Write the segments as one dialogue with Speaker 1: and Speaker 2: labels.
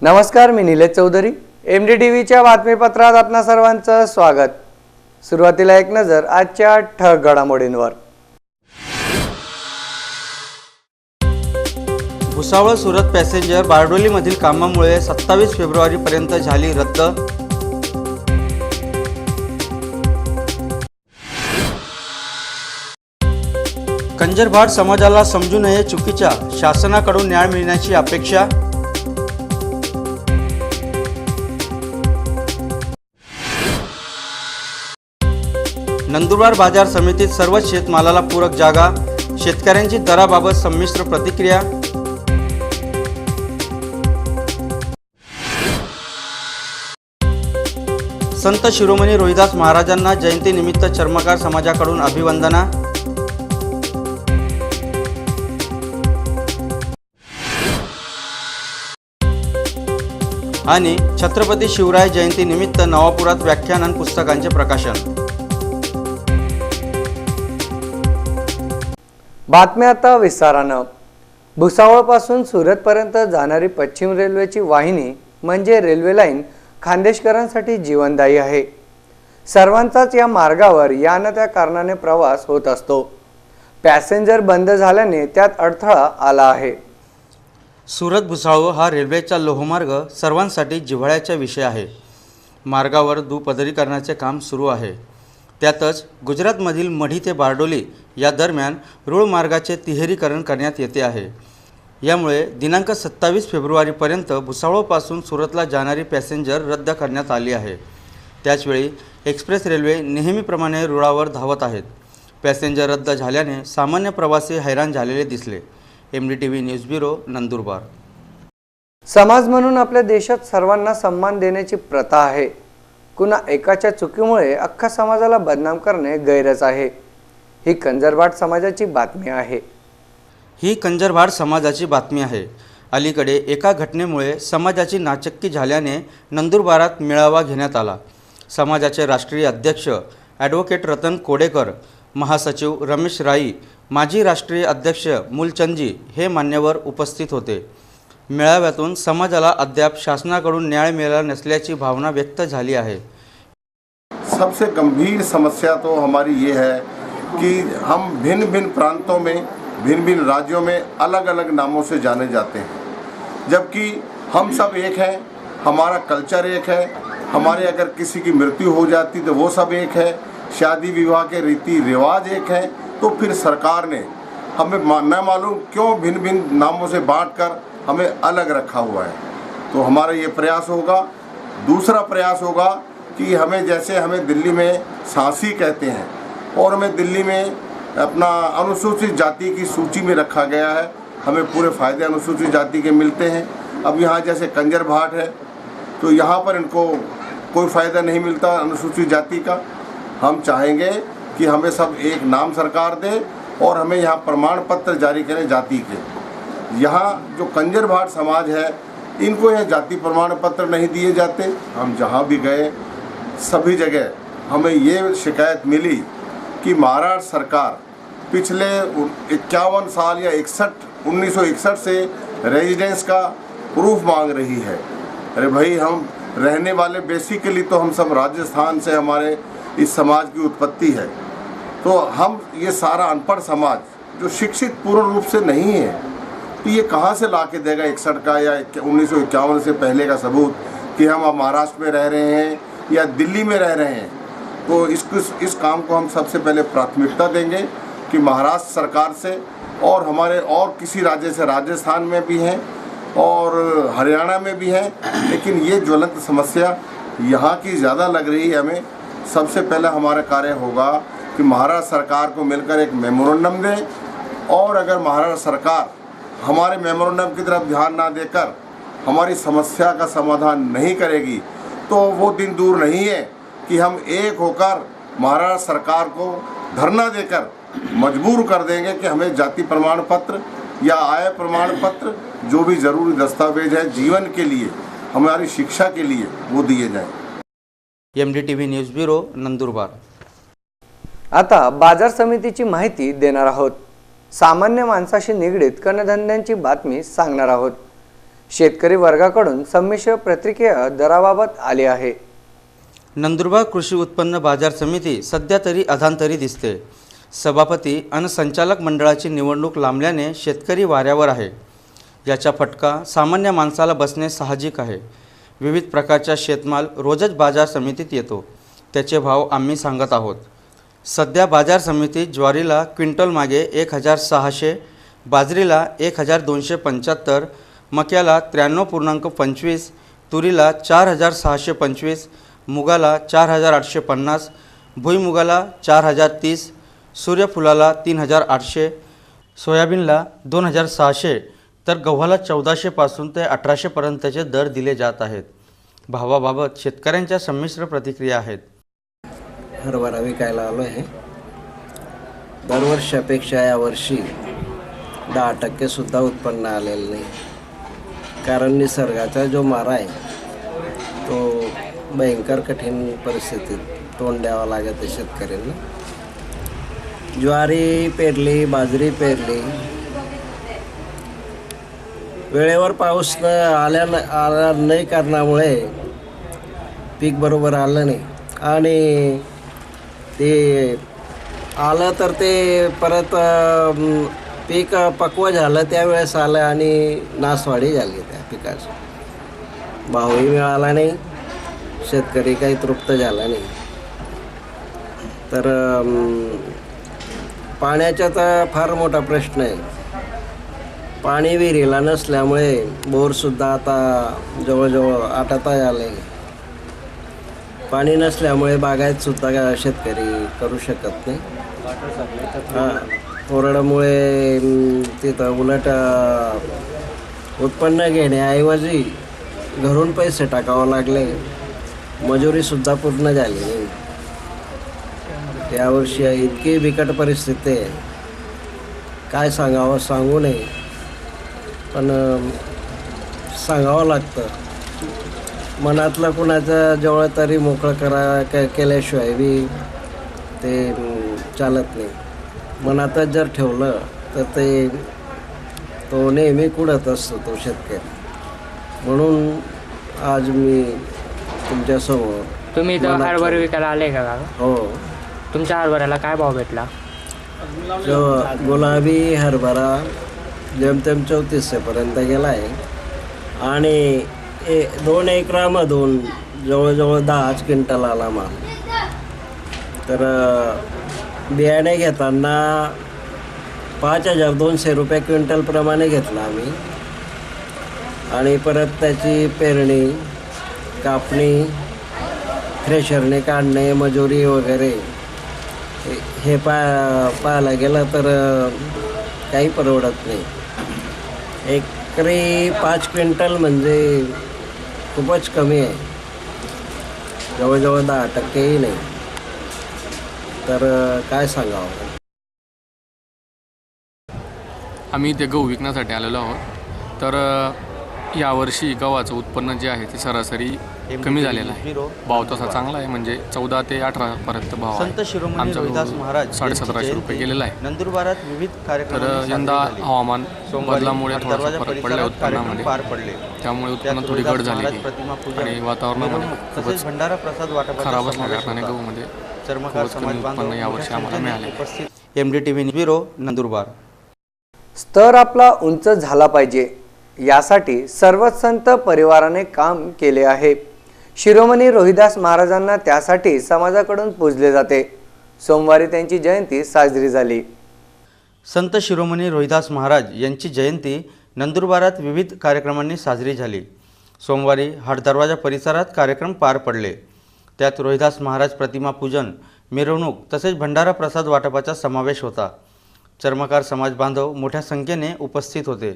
Speaker 1: नमस्कार, मी निलेश चौधरी. MDTVच्या बातमीपत्रात आपणा सर्वांचं स्वागत. सुरुवातीला एक नजर आजच्या ठळक घडामोडींवर.
Speaker 2: भुसावळ सुरत पॅसेंजर बारडोलीमधील कामामुळे 27 फेब्रुवारीपर्यंत झाली रद्द. कंजरभाट समाजाला समजू नये चुकीच्या, शासनाकडून न्याय मिळण्याची अपेक्षा. नंदुरबार बाजार समितीत सर्व शेतमालाला पूरक जागा, शेतकऱ्यांची दराबाबत संमिश्र प्रतिक्रिया. संत शिरोमणी रोहिदास महाराजांना जयंतीनिमित्त चर्मकार समाजाकडून अभिवंदना. आणि छत्रपती शिवराय जयंतीनिमित्त नवापुरात व्याख्यान आणि पुस्तकांचे प्रकाशन.
Speaker 1: बातम्या आता विस्तारानं. भुसावळपासून सुरतपर्यंत जाणारी पश्चिम रेल्वेची वाहिनी म्हणजे रेल्वे लाईन खानदेशकरांसाठी जीवनदायी आहे. सर्वांचाच या मार्गावर या न त्या कारणाने प्रवास होत असतो. पॅसेंजर बंद झाल्याने त्यात अडथळा आला आहे.
Speaker 2: सुरत भुसावळ हा रेल्वेचा लोहमार्ग सर्वांसाठी जिव्हाळ्याचा विषय आहे. मार्गावर दुपदरीकरणाचे काम सुरू आहे. त्यातच गुजरातमधील मढी ते बारडोली या दरम्यान रूळ मार्गाचे तिहेरीकरण करण्यात येते आहे. यामुळे दिनांक 27 फेब्रुवारीपर्यंत भुसावळपासून सुरतला जाणारी पॅसेंजर रद्द करण्यात आली आहे. त्याचवेळी एक्सप्रेस रेल्वे नेहमीप्रमाणे रुळावर धावत आहेत. पॅसेंजर रद्द झाल्याने सामान्य प्रवासी हैराण झालेले दिसले. MDTV news bureau, Nandurbar.
Speaker 1: समाज म्हणून आपल्या देशात सर्वांना सन्मान देण्याची प्रथा आहे. कुणा एकाच्या चुकीमुळे अख्खा समाजाला बदनाम करणे गैरच आहे. ही कंजरभाट समाजाची बातमी आहे. अलीकडे एका घटनेमुळे समाजाची नाचक्की झाल्याने नंदुरबारात मेळावा घेण्यात आला. समाजाचे राष्ट्रीय अध्यक्ष ॲडव्होकेट रतन कोडेकर, महासचिव रमेश राई, माजी राष्ट्रीय अध्यक्ष मूलचंदजी हे मान्यवर उपस्थित होते. मेळाव्यातून समाजाला अद्याप शासनाकडून न्याय मिळाला नसल्याची भावना व्यक्त झाली आहे.
Speaker 3: सबसे गंभीर समस्या तो हमारी ये है कि हम भिन्न भिन्न प्रांतों में, भिन्न भिन्न राज्यों में अलग अलग नामों से जाने जाते हैं, जबकि हम सब एक हैं. हमारा कल्चर एक है. हमारे अगर किसी की मृत्यु हो जाती तो वो सब एक है. शादी विवाह के रीति रिवाज एक है. तो फिर सरकार ने हमें न मालूम क्यों भिन्न भिन्न नामों से बांटकर हमें अलग रखा हुआ है. तो हमारा ये प्रयास होगा. दूसरा प्रयास होगा कि हमें, जैसे हमें दिल्ली में सांसी कहते हैं और हमें दिल्ली में अपना अनुसूचित जाति की सूची में रखा गया है, हमें पूरे फ़ायदे अनुसूचित जाति के मिलते हैं. अब यहाँ जैसे कंजरभाट है तो यहाँ पर इनको कोई फ़ायदा नहीं मिलता अनुसूचित जाति का. हम चाहेंगे कि हमें सब एक नाम सरकार दे और हमें यहाँ प्रमाण पत्र जारी करें जाति के. यहाँ जो कंजरभाट समाज है इनको यह जाति प्रमाण पत्र नहीं दिए जाते. हम जहाँ भी गए सभी जगह हमें ये शिकायत मिली कि महाराष्ट्र सरकार पिछले 51 साल या 1961 से रेजिडेंस का प्रूफ मांग रही है. अरे भाई, हम रहने वाले बेसिकली तो हम सब राजस्थान से हमारे इस समाज की उत्पत्ति है. तो हम ये सारा अनपढ़ समाज जो शिक्षित पूर्ण रूप से नहीं है, तो ये कहाँ से ला के देगा 61 का या 1951 से पहले का सबूत कि हम अब महाराष्ट्र में रह रहे हैं या दिल्ली में रह रहे हैं. तो इस काम को हम सबसे पहले प्राथमिकता देंगे कि महाराष्ट्र सरकार से और हमारे और किसी राज्य से, राजस्थान में भी हैं और हरियाणा में भी हैं, लेकिन ये ज्वलंत समस्या यहाँ की ज़्यादा लग रही है हमें. सबसे पहले हमारा कार्य होगा कि महाराष्ट्र सरकार को मिलकर एक मेमोरेंडम दें, और अगर महाराष्ट्र सरकार हमारे मेमोरेंडम की तरफ ध्यान ना देकर हमारी समस्या का समाधान नहीं करेगी तो वो दिन दूर नहीं है कि हम एक होकर महाराष्ट्र सरकार को धरना देकर मजबूर कर देंगे कि हमें जाति प्रमाण पत्र या आय प्रमाण पत्र, जो भी ज़रूरी दस्तावेज है जीवन के लिए, हमारी शिक्षा के लिए, वो दिए जाएं.
Speaker 2: MDTV news bureau, Nandurbar.
Speaker 1: आता बाजार समितीची माहिती देणार आहोत. सामान्य माणसाशी निगडीत कर्णधंद्यांची बातमी सांगणार आहोत.
Speaker 4: शेतकरी वर्गाकडून संमिश्र प्रतिक्रिया दराबाबत आली आहे.
Speaker 1: नंदुरबार कृषी उत्पन्न बाजार समिती सध्या तरी अधांतरी दिसते. सभापती आणि संचालक मंडळाची निवडणूक लांबल्याने शेतकरी वाऱ्यावर आहे. याचा फटका सामान्य माणसाला बसणे साहजिक आहे. विविध प्रकारचा शेतमाल रोजच बाजार समितीत येतो. त्याचे भाव आम्ही सांगत आहोत. सध्या बाजार समितीत ज्वारीला क्विंटल मागे 1600, बाजरीला 1275, मक्याला 93.25, तुरीला 4625, मुगाला 4850, भुईमुगाला 4030, सूर्यफुलाला 3800, सोयाबीनला 2600, तर गव्हाला 1400 पासून ते 1800 पर्यंतचे दर दिले जात आहेत. भावाबाबत शेतकऱ्यांच्या संमिश्र प्रतिक्रिया आहेत.
Speaker 5: हरभरा विकायला आलो आहे. दरवर्षापेक्षा यावर्षी 10% सुद्धा उत्पन्न आलेलं नाही. कारण निसर्गाचा जो मारा आहे तो भयंकर कठीण परिस्थितीत तोंड द्यावं लागत आहे शेतकऱ्यांना. ज्वारी पेरली, बाजरी पेरली, वेळेवर पाऊस आला नाही कारणामुळे पीक बरोबर आलं नाही. आणि ते आलं तर ते परत पीक पक्व झालं त्यावेळेस आलं आणि नासवाडी झाली त्या पिकाची. भावही मिळाला नाही, शेतकरी काही तृप्त झाला नाही. तर पाण्याचा तर फार मोठा प्रश्न आहे. पाणी विहिरीला नसल्यामुळे बोरसुद्धा आता जवळजवळ आटत आले. पाणी नसल्यामुळे बागायतसुद्धा शेतकरी करू शकत नाही. कोरडमुळे तिथं उलट उत्पन्न घेण्याऐवजी घरून पैसे टाकावं लागले. मजुरीसुद्धा पूर्ण झाली नाही. यावर्षी इतकी बिकट परिस्थिती आहे, काय सांगावं सांगू नये, पण सांगावं लागतं. मनातलं कुणाचं जवळ तरी मोकळं केल्याशिवाय बी ते चालत नाही. मनातच जर ठेवलं तर तो नेहमी कुढत असतो तो शेतकरी. म्हणून आज मी तुमच्यासमोर.
Speaker 6: तुम्ही इथं हरभरा विकायला आले का?
Speaker 5: हो.
Speaker 6: तुमच्या हरभऱ्याला काय भाव भेटला?
Speaker 5: जो गुलाबी हरभरा जेमतेम 3400पर्यंत गेला आहे आणि 2 एकरामधून जवळजवळ 10 क्विंटल आला माल. तर बियाणे घेताना 5200 रुपये क्विंटलप्रमाणे घेतला आम्ही. आणि परत त्याची पेरणी, कापणी, थ्रेशरने काढणे, मजुरी वगैरे हे पाहायला गेलं तर काही परवडत नाही. एकरी 5 क्विंटल म्हणजे खूपच कमी आहे, जवळजवळ 10%ही नाही. तर काय सांगावं.
Speaker 7: आम्ही इथे गहू विकण्यासाठी आलेलो आहोत. तर यावर्षी गव्हाचं उत्पन्न जे आहे ते सरासरी कमी झालेलं आहे. भाव तसा चांगला आहे, म्हणजे 14 ते 18 पर्यंत भाव
Speaker 1: संत शिरोमणी
Speaker 7: आमचा
Speaker 1: रोहिदास महाराज
Speaker 7: 1750 रुपये गेलेला आहे.
Speaker 1: नंदुरबारात विविध कार्यक्रम
Speaker 7: तर यंदा हवामान बदलामुळे थोडासा फरक पडला उत्पन्नामध्ये.
Speaker 1: पार पडले.
Speaker 7: त्यामुळे उत्पन्न थोडी घट झालेली आणि वातावरणामध्ये खूपच
Speaker 1: भंडारा प्रसाद
Speaker 7: खराब असल्या कारणाने गहूमध्ये
Speaker 1: चर्मकार समाज
Speaker 7: उत्पन्न यावर्षी आम्हाला मिळाले.
Speaker 1: MDTV bureau Nandurbar.
Speaker 4: स्तर आपला उंच झाला पाहिजे यासाठी सर्वच संत परिवाराने काम केले आहे. शिरोमणी रोहिदास महाराजांना त्यासाठी समाजाकडून पूजले जाते. सोमवारी त्यांची जयंती साजरी झाली.
Speaker 1: संत शिरोमणी रोहिदास महाराज यांची जयंती नंदुरबारात विविध कार्यक्रमांनी साजरी झाली. सोमवारी हाट दरवाजा परिसरात कार्यक्रम पार पडले. त्यात रोहिदास महाराज प्रतिमा पूजन, मिरवणूक तसेच भंडारा प्रसाद वाटपाचा समावेश होता. चर्मकार समाज बांधव मोठ्या संख्येने उपस्थित होते.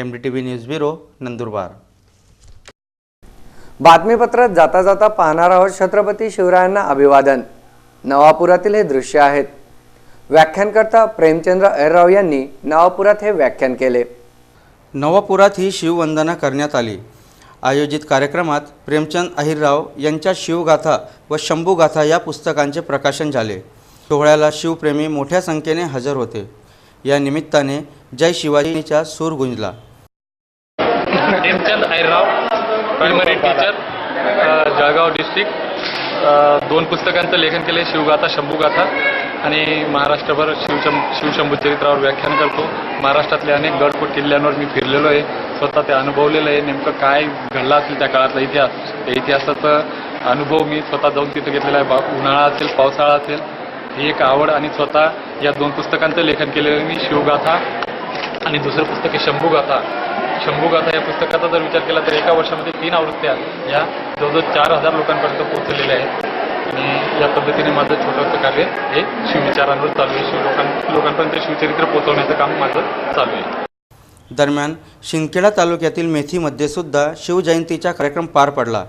Speaker 1: MDTV news bureau Nandurbar.
Speaker 4: बातमीपत्रात जाता जाता पाहणार आहोत छत्रपती शिवरायांना अभिवादन. नवापुरातील हे दृश्य आहेत. व्याख्यानकर्ता प्रेमचंद्र अहिरराव यांनी नवापुरात हे व्याख्यान केले.
Speaker 1: नवापुरात ही शिववंदना करण्यात आली. आयोजित कार्यक्रमात प्रेमचंद अहिरराव यांच्या शिवगाथा व शंभूगाथा या पुस्तकांचे प्रकाशन झाले. सोहळ्याला शिवप्रेमी मोठ्या संख्येने हजर होते. या निमित्ताने जय शिवाजीचा सूर गुंजला.
Speaker 7: Premchand Ahirrao, primary teacher, Jalgaon district. 2 पुस्तकांचं लेखन केले, शिवगाथा, शंभूगाथा, आणि महाराष्ट्रभर शिवशंभू चरित्रावर व्याख्यान करतो. महाराष्ट्रातले अनेक गडकोट किल्ल्यांवर मी फिरलेलो आहे, स्वतः ते अनुभवलेलं आहे. नेमकं काय घडलं असेल त्या काळातला इतिहास, त्या इतिहासाचा अनुभव मी स्वतः जाऊन तिथं घेतलेला आहे. उन्हाळा असेल, पावसाळा असेल, ही एक आवड. आणि स्वतः या 2 पुस्तकांचं लेखन केलेलं मी, शिवगाथा आणि दुसरं पुस्तक आहे शंभूगाथा. शंभूगाथा या पुस्तकाचा जर विचार केला तर एका वर्षामध्ये 3 आवृत्त्या या जवळजवळ 4000 लोकांपर्यंत पोहोचलेल्या आहेत. आणि या पद्धतीने माझं छोटंसं कार्य हे शिवविचारांवर चालू आहे. लोकांपर्यंत शिवचरित्र पोहोचवण्याचं काम माझं चालू आहे.
Speaker 1: दरम्यान शिंदखेडा तालुक्यातील मेथीमध्ये सुद्धा शिवजयंतीचा कार्यक्रम पार पडला.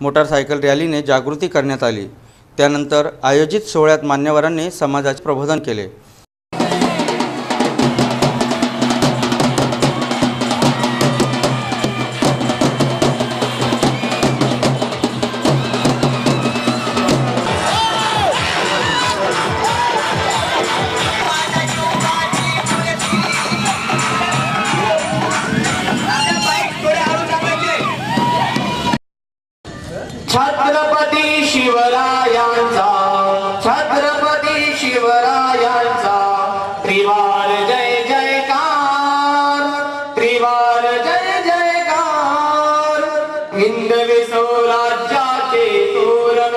Speaker 1: मोटारसायकल रॅलीने जागृती करण्यात आली. त्यानंतर आयोजित सोहळ्यात मान्यवरांनी समाजाचे प्रबोधन केले.
Speaker 8: छत्रपती शिवरायांचा, छत्रपती शिवरायांचा त्रिवार जय जयकार, त्रिवार जय जयकार. हिंदवी स्वराज्याचे तोरण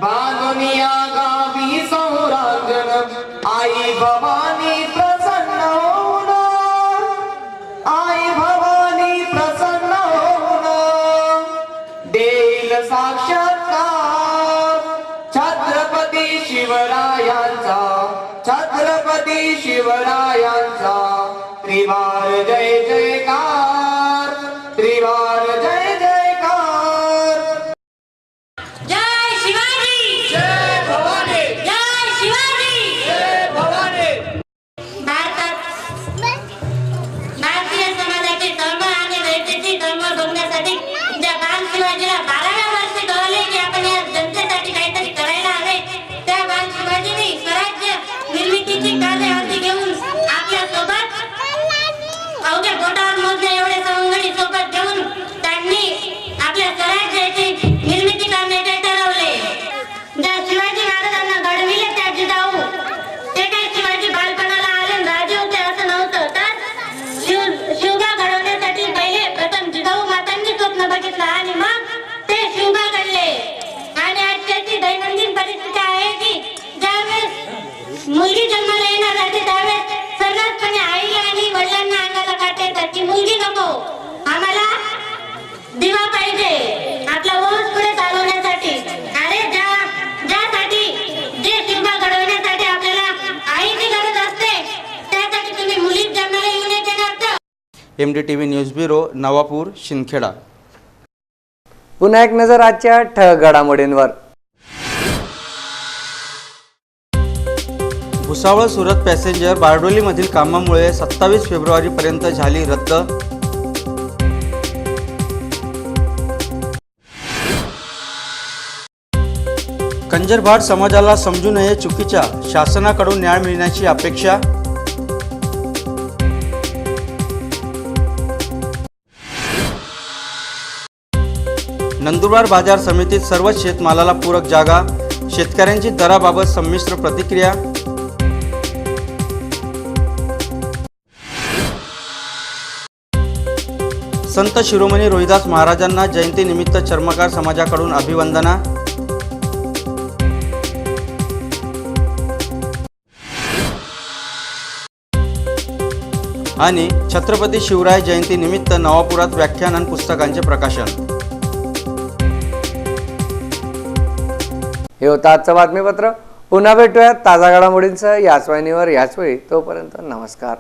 Speaker 8: बांधुनिया गावी सौरांगण, आई भवानी प्रसन्न होऊन, आई भवानी प्रसन्न होऊन देईल साक्षात्कार. छत्रपती शिवरायांचा, छत्रपती शिवरायांचा त्रिवार जय जयकार, त्रिवार जय जयकार.
Speaker 9: जय शिवाजी,
Speaker 8: जय भवानी,
Speaker 9: जय शिवाजी,
Speaker 8: जय भवानी.
Speaker 9: भारतीय समाजाची तळमळ आणि दैत्याची तळमळ बघण्यासाठी ज्या बाल शिवाजीला 12व्या वर्षी कळले की आपण या जनतेसाठी काहीतरी करायला हवे, त्या बाल शिवाजीने स्वराज्य निर्मितीची कार्य हाती घेऊन आपल्या सोबत अवघ्या बोटावर मोजण्या एवढे सवंगडी सोबत घेऊन त्यांनी आपल्या स्वराज्याची निर्मिती करण्याचे ठरवले. ज्या शिवाजी महाराजांना घडविले त्या जिजाऊ, ते काही शिवाजी बालपणाला आले राजे होते असं नव्हतं, तर शिवबा घडवण्यासाठी पहिले प्रथम जिजाऊ मातांनी स्वप्न बघितलं आणि मग ते शिवबा घडले. आणि आजची दैनंदिन परिस्थिती आहे की ज्यावेळेस मुलगी जन्माला येणार राहते त्यावेळेस सर्वचपणे आईला आणि वडिलांना अंगाला काटे येतात की मुलगी नको, आम्हाला दिवा पाहिजे आपला वंश पुढे चालवण्यासाठी. अरे ज्यासाठी जे शिवबा घडवण्यासाठी आपल्याला आईची गरज असते त्यासाठी तुम्ही मुलीच जन्माला येऊन येते ना.
Speaker 1: MDTV news bureau Navapur, Shindkheda.
Speaker 4: पुन्हा एक नजर आजच्या ठळक घडामोडींवर.
Speaker 1: भुसावळ सुरत पॅसेंजर बारडोलीमधील कामामुळे 27 फेब्रुवारीपर्यंत झाली रद्द. कंजरभाट समाजाला समजू नये चुकीच्या, शासनाकडून न्याय मिळण्याची अपेक्षा. नंदुरबार बाजार समितीत सर्व शेतमालाला पूरक जागा, शेतकऱ्यांची दराबाबत संमिश्र प्रतिक्रिया. संत शिरोमणी रोहिदास महाराजांना जयंतीनिमित्त चर्मकार समाजाकडून अभिवंदना. आणि छत्रपती शिवराय जयंतीनिमित्त नवापुरात व्याख्यान आणि पुस्तकांचे प्रकाशन.
Speaker 4: हे होतं आजचं बातमीपत्र. पुन्हा भेटूयात ताजा घडामोडींसह याच वाहिनीवर याच वेळी. तोपर्यंत नमस्कार.